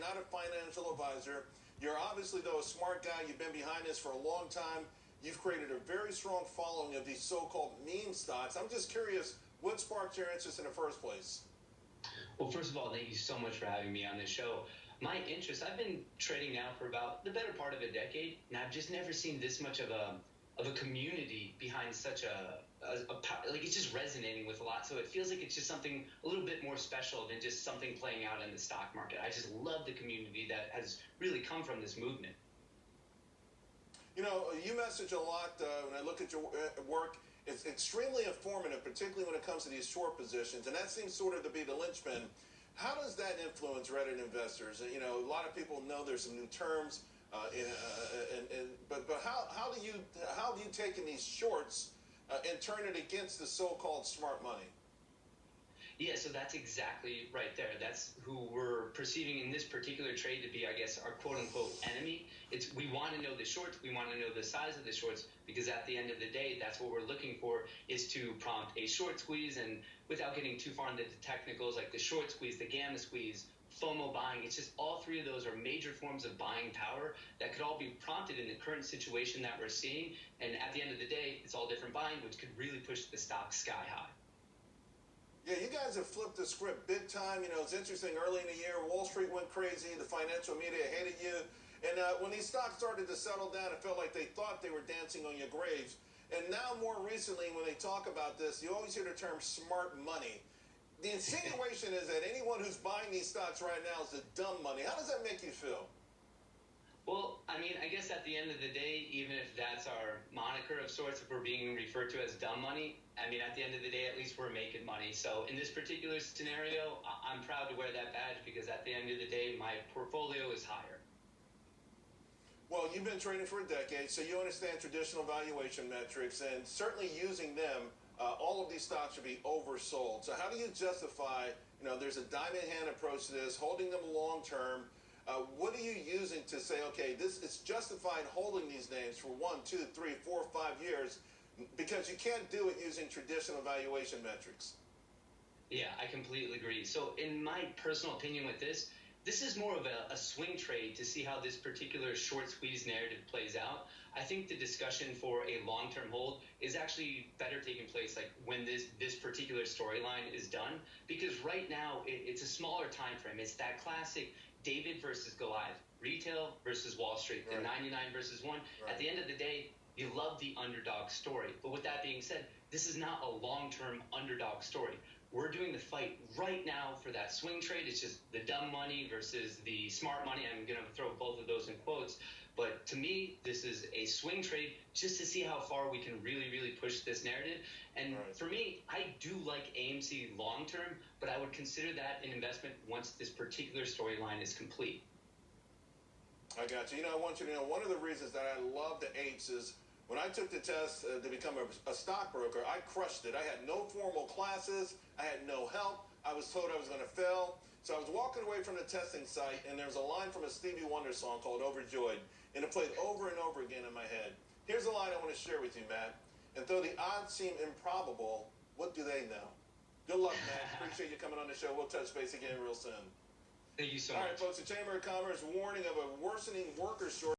not a financial advisor. You're obviously, though, a smart guy. You've been behind this for a long time. You've created a very strong following of these so-called meme stocks. I'm just curious, what sparked your interest in the first place? Well, first of all, thank you so much for having me on this show. My interest, I've been trading now for about the better part of a decade, and I've just never seen this much of a community behind such like it's just resonating with a lot. So it feels like it's just something a little bit more special than just something playing out in the stock market. I just love the community that has really come from this movement. You know, you message a lot when I look at your work. It's extremely informative, particularly when it comes to these short positions, and that seems sort of to be the linchpin. How does that influence Reddit investors? You know, a lot of people know there's some new terms, but how do you take in these shorts and turn it against the so-called smart money? Yeah, so that's exactly right there. That's who we're perceiving in this particular trade to be, I guess, our quote-unquote enemy. We want to know the shorts. We want to know the size of the shorts because at the end of the day, that's what we're looking for is to prompt a short squeeze. And without getting too far into the technicals like the short squeeze, the gamma squeeze, FOMO buying, it's just all three of those are major forms of buying power that could all be prompted in the current situation that we're seeing. And at the end of the day, it's all different buying, which could really push the stock sky high. Yeah, you guys have flipped the script big time. You know, it's interesting. Early in the year, Wall Street went crazy. The financial media hated you. And when these stocks started to settle down, it felt like they thought they were dancing on your graves. And now, more recently, when they talk about this, you always hear the term smart money. The insinuation is that anyone who's buying these stocks right now is the dumb money. How does that make you feel? Well, I mean, I guess at the end of the day, even if that's our moniker of sorts, if we're being referred to as dumb money, I mean, at the end of the day, at least we're making money. So in this particular scenario, I'm proud to wear that badge because at the end of the day, my portfolio is higher. Well, you've been trading for a decade, so you understand traditional valuation metrics, and certainly using them, all of these stocks should be oversold. So how do you justify, you know, there's a diamond hand approach to this, holding them long term? What are you using to say, okay, it's justified holding these names for 1, 2, 3, 4, 5 years, because you can't do it using traditional valuation metrics? Yeah, I completely agree. So in my personal opinion with this is more of a swing trade to see how this particular short squeeze narrative plays out. I think the discussion for a long-term hold is actually better taking place like when this particular storyline is done, because right now it's a smaller time frame. It's that classic David versus Goliath, retail versus Wall Street, the 99 versus 1. At the end of the day, you love the underdog story. But with that being said, this is not a long-term underdog story. We're doing the fight right now for that swing trade. It's just the dumb money versus the smart money. I'm going to throw both of those in quotes. But to me, this is a swing trade just to see how far we can really, really push this narrative. And for me, I do like AMC long-term, but I would consider that an investment once this particular storyline is complete. I got you. You know, I want you to know one of the reasons that I love the eights is when I took the test to become a stockbroker, I crushed it. I had no formal classes. I had no help. I was told I was going to fail. So I was walking away from the testing site, and there was a line from a Stevie Wonder song called Overjoyed, and it played over and over again in my head. Here's a line I want to share with you, Matt. And though the odds seem improbable, what do they know? Good luck, Matt. Appreciate you coming on the show. We'll touch base again real soon. Thank you so much. All much. right, folks, the Chamber of Commerce warning of a worsening worker shortage.